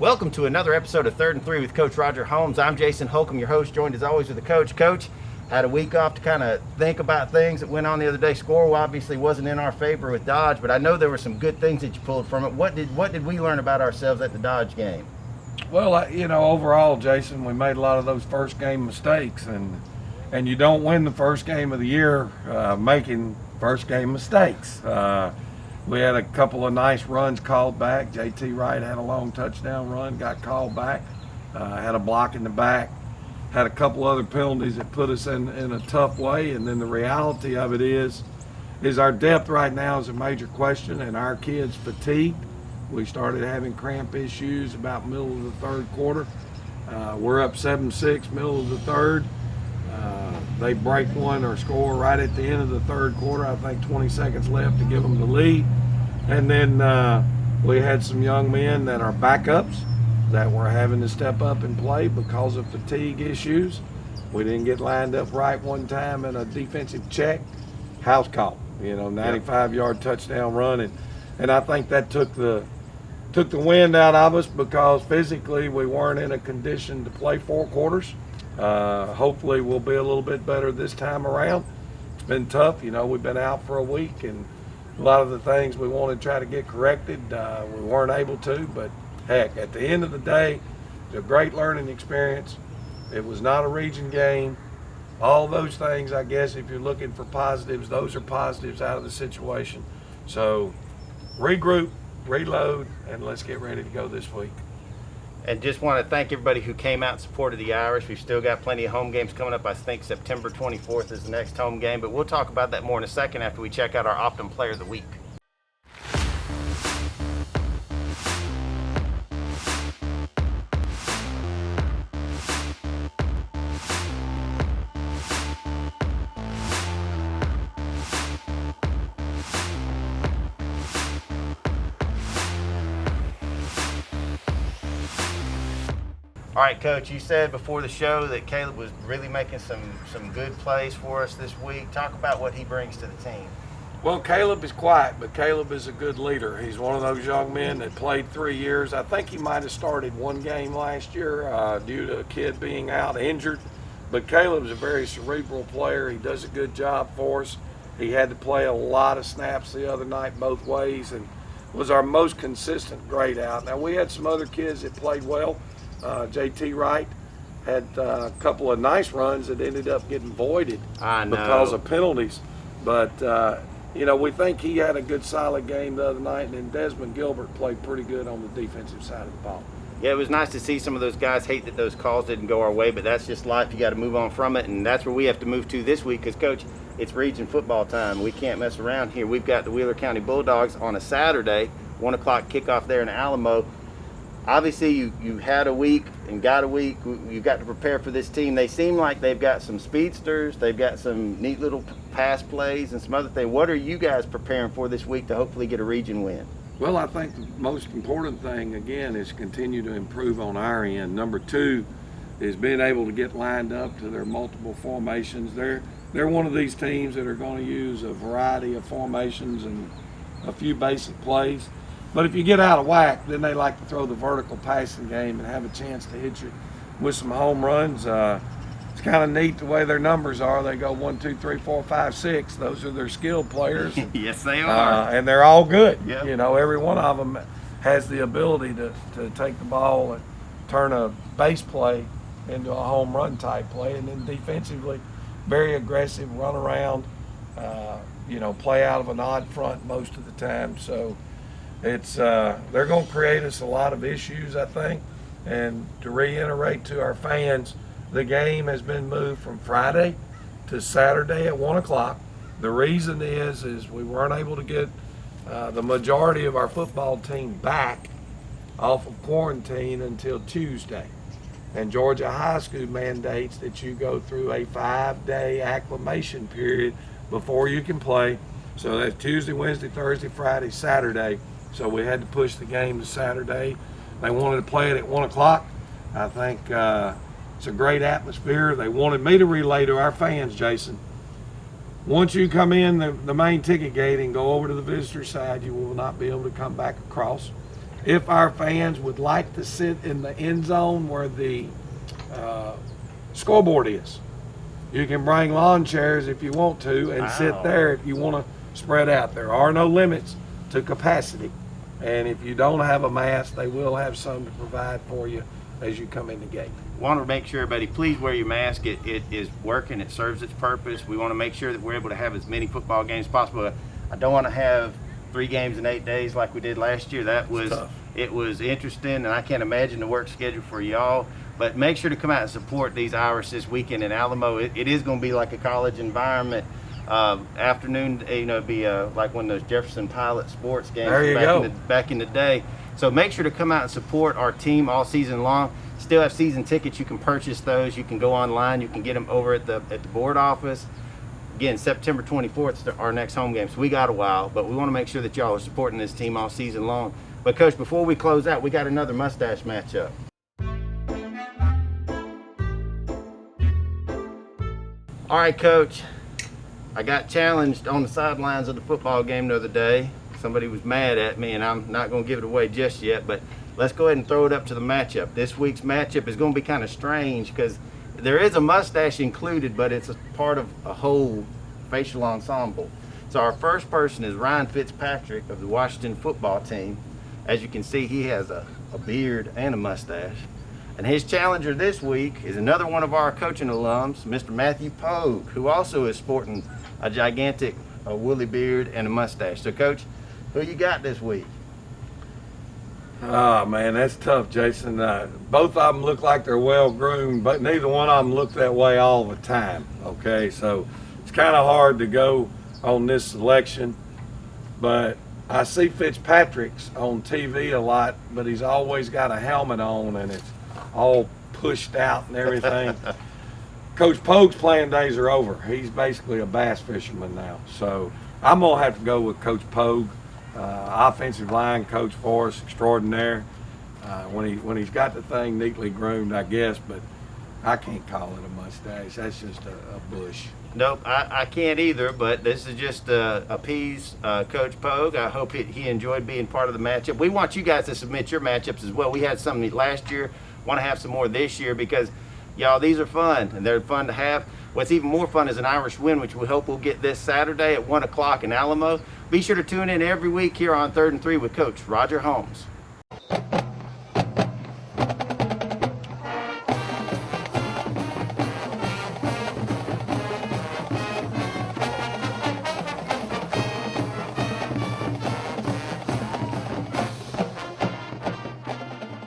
Welcome to another episode of 3rd and 3 with Coach Roger Holmes. I'm Jason Holcomb, your host, joined as always with the coach. Coach, had a week off to kind of think about things that went on the other day. Score obviously wasn't in our favor with Dodge, but I know there were some good things that you pulled from it. What did we learn about ourselves at the Dodge game? Well, overall, Jason, we made a lot of those first game mistakes, and you don't win the first game of the year making first game mistakes. We had a couple of nice runs called back. JT Wright had a long touchdown run, got called back, had a block in the back, had a couple other penalties that put us in a tough way. And then the reality of it is our depth right now is a major question, and our kids fatigued. We started having cramp issues about middle of the third quarter. We're up 7-6 middle of the third. They break one or score right at the end of the third quarter. I think 20 seconds left to give them the lead. And then we had some young men that are backups that were having to step up and play because of fatigue issues. We didn't get lined up right one time in a defensive check. House call, 95-yard touchdown run. And I think that took the wind out of us because physically we weren't in a condition to play 4 quarters. Hopefully we'll be a little bit better this time around. It's been tough, we've been out for a week, and a lot of the things we wanted to try to get corrected, we weren't able to, but heck, at the end of the day, it's a great learning experience. It was not a region game. All those things, I guess, if you're looking for positives, those are positives out of the situation. So regroup, reload, and let's get ready to go this week. And just want to thank everybody who came out and supported the Irish. We've still got plenty of home games coming up. I think September 24th is the next home game, but we'll talk about that more in a second after we check out our Optum Player of the Week. All right, Coach, you said before the show that Caleb was really making some good plays for us this week. Talk about what he brings to the team. Well, Caleb is quiet, but Caleb is a good leader. He's one of those young men that played 3 years. I think he might have started one game last year due to a kid being out injured. But Caleb's a very cerebral player. He does a good job for us. He had to play a lot of snaps the other night both ways and was our most consistent grade out. Now, we had some other kids that played well. JT Wright had a couple of nice runs that ended up getting voided because of penalties. But, we think he had a good solid game the other night, and then Desmond Gilbert played pretty good on the defensive side of the ball. Yeah, it was nice to see some of those guys. Hate that those calls didn't go our way, but that's just life. You got to move on from it, and that's where we have to move to this week because, Coach, it's region football time. We can't mess around here. We've got the Wheeler County Bulldogs on a Saturday, 1 o'clock kickoff there in Alamo. Obviously, you had a week and got a week. You got to prepare for this team. They seem like they've got some speedsters. They've got some neat little pass plays and some other things. What are you guys preparing for this week to hopefully get a region win? Well, I think the most important thing, again, is continue to improve on our end. Number 2 is being able to get lined up to their multiple formations. They're one of these teams that are going to use a variety of formations and a few basic plays. But if you get out of whack, then they like to throw the vertical passing game and have a chance to hit you with some home runs. It's kind of neat the way their numbers are. They go 1, 2, 3, 4, 5, 6. Those are their skilled players. Yes, they are. And they're all good. Yep. Every one of them has the ability to take the ball and turn a base play into a home run type play. And then defensively, very aggressive, run around, play out of an odd front most of the time. So it's they're going to create us a lot of issues, I think. And to reiterate to our fans, the game has been moved from Friday to Saturday at 1 o'clock. The reason is we weren't able to get the majority of our football team back off of quarantine until Tuesday. And Georgia High School mandates that you go through a 5-day acclimation period before you can play. So that's Tuesday, Wednesday, Thursday, Friday, Saturday. So we had to push the game to Saturday. They wanted to play it at 1 o'clock. I think it's a great atmosphere. They wanted me to relay to our fans, Jason, once you come in the main ticket gate and go over to the visitor side, you will not be able to come back across. if our fans would like to sit in the end zone where the scoreboard is. You can bring lawn chairs if you want to and sit there if you want to spread out. There are no limits to capacity. And if you don't have a mask, they will have some to provide for you as you come in the gate. Want to make sure everybody, please wear your mask. It is working. It serves its purpose. We want to make sure that we're able to have as many football games as possible. I don't want to have 3 games in 8 days like we did last year. It was interesting, and I can't imagine the work schedule for y'all. But make sure to come out and support these Irish this weekend in Alamo. It is going to be like a college environment. Afternoon, it'd be like one of those Jefferson Pilot sports games back in the day. So make sure to come out and support our team all season long. Still have season tickets. You can purchase those. You can go online. You can get them over at the board office. Again, September 24th is our next home game. So we got a while, but we want to make sure that y'all are supporting this team all season long. But Coach, before we close out, we got another mustache matchup. All right, Coach. I got challenged on the sidelines of the football game the other day. Somebody was mad at me, and I'm not going to give it away just yet, but let's go ahead and throw it up to the matchup. This week's matchup is going to be kind of strange because there is a mustache included, but it's a part of a whole facial ensemble. So our first person is Ryan Fitzpatrick of the Washington football team. As you can see, he has a beard and a mustache. And his challenger this week is another one of our coaching alums, Mr. Matthew Pogue, who also is sporting a gigantic woolly beard and a mustache. So, Coach, who you got this week? Oh, man, that's tough, Jason. Both of them look like they're well-groomed, but neither one of them look that way all the time, okay? So it's kind of hard to go on this selection, but I see Fitzpatrick's on TV a lot, but he's always got a helmet on, and it's all pushed out and everything. Coach Pogue's playing days are over. He's basically a bass fisherman now. So I'm going to have to go with Coach Pogue. Offensive line coach for us, extraordinaire. When he's got the thing neatly groomed, I guess, but I can't call it a mustache. That's just a bush. Nope, I can't either, but this is just appease Coach Pogue. I hope he enjoyed being part of the matchup. We want you guys to submit your matchups as well. We had some last year, want to have some more this year because, y'all, these are fun, and they're fun to have. What's even more fun is an Irish win, which we hope we'll get this Saturday at 1 o'clock in Alamo. Be sure to tune in every week here on 3rd and 3 with Coach Roger Holmes.